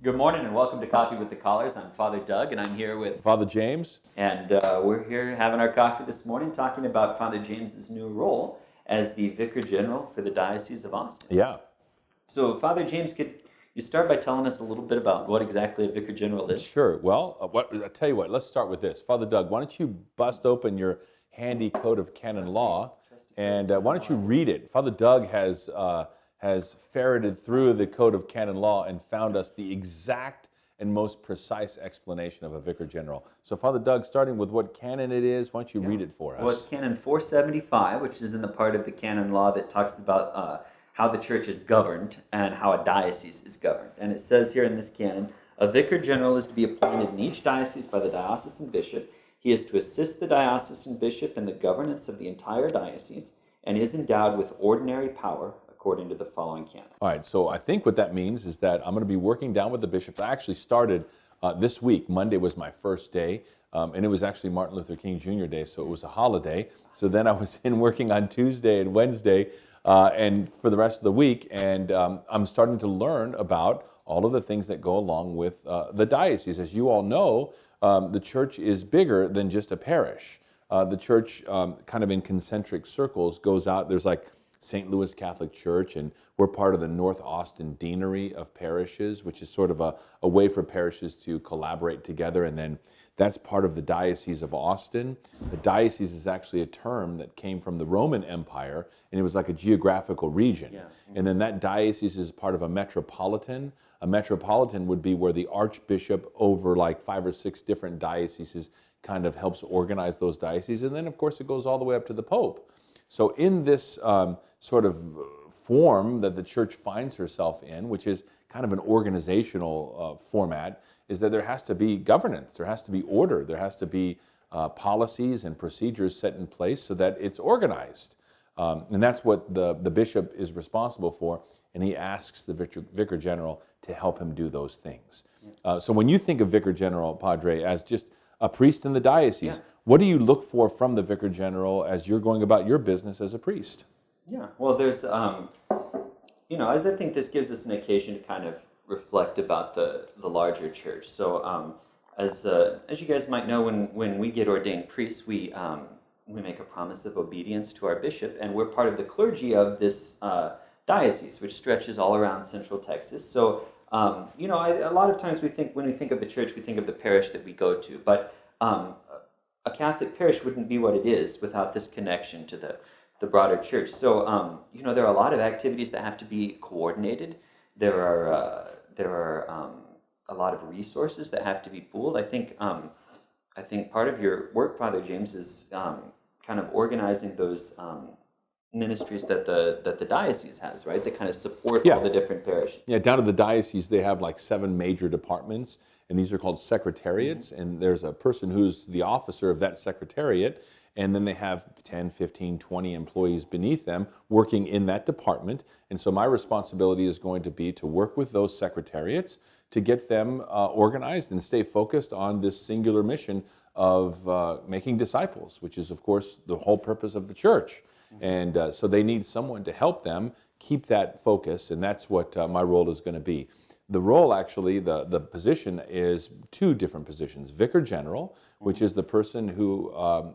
Good morning and welcome to Coffee with the Callers. I'm Father Doug and I'm here with Father James. And we're here having our coffee this morning talking about Father James's new role as the Vicar General for the Diocese of Austin. Yeah. So Father James, could you start by telling us a little bit about what exactly a Vicar General is? Sure. Well, I'll tell you what, let's start with this. Father Doug, why don't you bust open your handy Code of Canon Law and why don't you read it? Father Doug has ferreted through the Code of Canon Law and found us the exact and most precise explanation of a Vicar General. So Father Doug, starting with what canon it is, why don't you read it for us? Well, it's Canon 475, which is in the part of the canon law that talks about how the church is governed and how a diocese is governed. And it says here in this canon, a Vicar General is to be appointed in each diocese by the diocesan bishop. He is to assist the diocesan bishop in the governance of the entire diocese and is endowed with ordinary power according to the following canon. All right, so I think what that means is that I'm going to be working down with the bishops. I actually started this week. Monday was my first day, and it was actually Martin Luther King Jr. Day, so it was a holiday. So then I was in working on Tuesday and Wednesday and for the rest of the week, and I'm starting to learn about all of the things that go along with the diocese. As you all know, the church is bigger than just a parish. The church, kind of in concentric circles, goes out. There's like St. Louis Catholic Church, and we're part of the North Austin Deanery of Parishes, which is sort of a way for parishes to collaborate together, and then that's part of the Diocese of Austin. The diocese is actually a term that came from the Roman Empire, and it was like a geographical region. Yeah. And then that diocese is part of a metropolitan. A metropolitan would be where the archbishop over like 5 or 6 different dioceses kind of helps organize those dioceses, and then of course it goes all the way up to the Pope. So in this sort of form that the church finds herself in, which is kind of an organizational format, is that there has to be governance, there has to be order, there has to be policies and procedures set in place so that it's organized. And that's what the bishop is responsible for, and he asks the Vicar General to help him do those things. So when you think of Vicar General, Padre, as just a priest in the diocese, what do you look for from the Vicar General as you're going about your business as a priest? Yeah, well, there's, as I think this gives us an occasion to kind of reflect about the larger church. So as you guys might know, when we get ordained priests, we make a promise of obedience to our bishop, and we're part of the clergy of this diocese, which stretches all around Central Texas. So, a lot of times when we think of the church, we think of the parish that we go to, but a Catholic parish wouldn't be what it is without this connection to the broader church. So, there are a lot of activities that have to be coordinated. There are a lot of resources that have to be pooled. I think part of your work, Father James, is kind of organizing those ministries that the diocese has, right? That kind of support all the different parishes. Yeah, down to the diocese, they have like 7 major departments, and these are called secretariats, and there's a person who's the officer of that secretariat, and then they have 10, 15, 20 employees beneath them working in that department. And so my responsibility is going to be to work with those secretariats to get them organized and stay focused on this singular mission of making disciples, which is, of course, the whole purpose of the church. And so they need someone to help them keep that focus, and that's what my role is going to be. The role, actually, the position is 2 different positions. Vicar General, which is the person who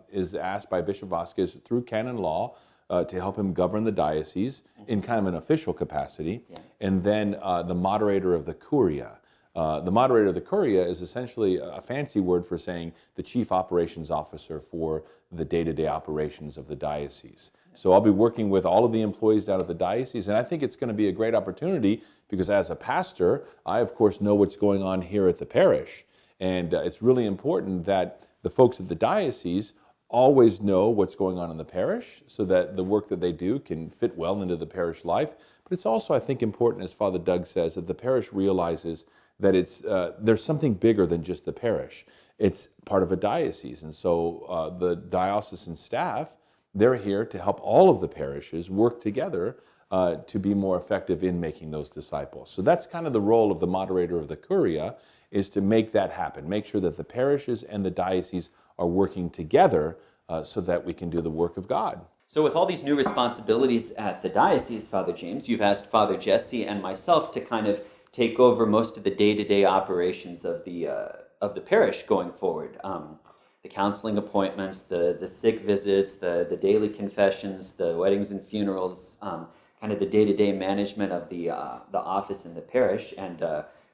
is asked by Bishop Vásquez through canon law to help him govern the diocese in kind of an official capacity, and then the moderator of the Curia. The moderator of the Curia is essentially a fancy word for saying the chief operations officer for the day-to-day operations of the diocese. So I'll be working with all of the employees down at the diocese, and I think it's going to be a great opportunity because as a pastor, I, of course, know what's going on here at the parish. And it's really important that the folks at the diocese always know what's going on in the parish so that the work that they do can fit well into the parish life. But it's also, I think, important, as Father Doug says, that the parish realizes that there's something bigger than just the parish. It's part of a diocese. And so the diocesan staff, they're here to help all of the parishes work together to be more effective in making those disciples. So that's kind of the role of the moderator of the Curia, is to make that happen, make sure that the parishes and the diocese are working together so that we can do the work of God. So with all these new responsibilities at the diocese, Father James, you've asked Father Jesse and myself to kind of take over most of the day-to-day operations of the parish going forward. The counseling appointments, the sick visits, the daily confessions, the weddings and funerals, kind of the day-to-day management of the office in the parish, and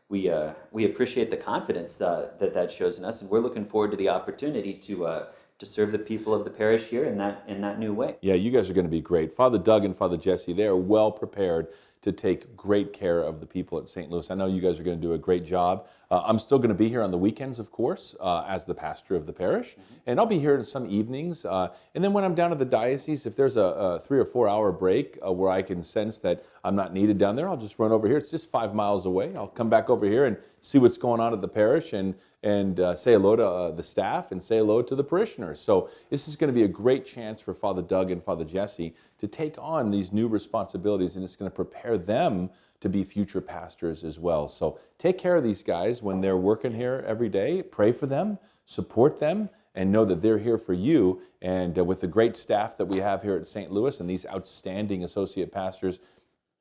we appreciate the confidence that shows in us, and we're looking forward to the opportunity to serve the people of the parish here in that new way. Yeah, you guys are going to be great. Father Doug and Father Jesse, they are well prepared to take great care of the people at St. Louis. I know you guys are going to do a great job. I'm still going to be here on the weekends, of course, as the pastor of the parish. And I'll be here some evenings. And then when I'm down at the diocese, if there's a 3 or 4 hour break where I can sense that I'm not needed down there, I'll just run over here. It's just 5 miles away. I'll come back over here and see what's going on at the parish and say hello to the staff and say hello to the parishioners. So this is going to be a great chance for Father Doug and Father Jesse to take on these new responsibilities, and it's going to prepare them to be future pastors as well. So take care of these guys when they're working here every day. Pray for them, support them, and know that they're here for you. And with the great staff that we have here at St. Louis and these outstanding associate pastors,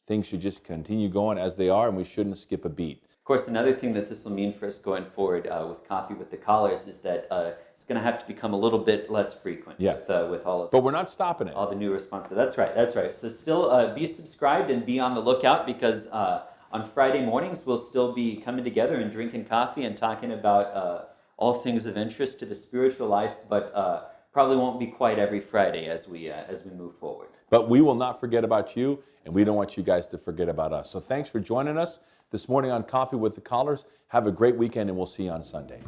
things should just continue going as they are, and we shouldn't skip a beat. Of course, another thing that this will mean for us going forward with Coffee with the Collars is that it's going to have to become a little bit less frequent with all of. But we're not stopping it. All the new responsibilities. That's right. So still be subscribed and be on the lookout, because on Friday mornings we'll still be coming together and drinking coffee and talking about all things of interest to the spiritual life, but probably won't be quite every Friday as we move forward. But we will not forget about you, and we don't want you guys to forget about us. So thanks for joining us this morning on Coffee with the Collars. Have a great weekend, and we'll see you on Sunday.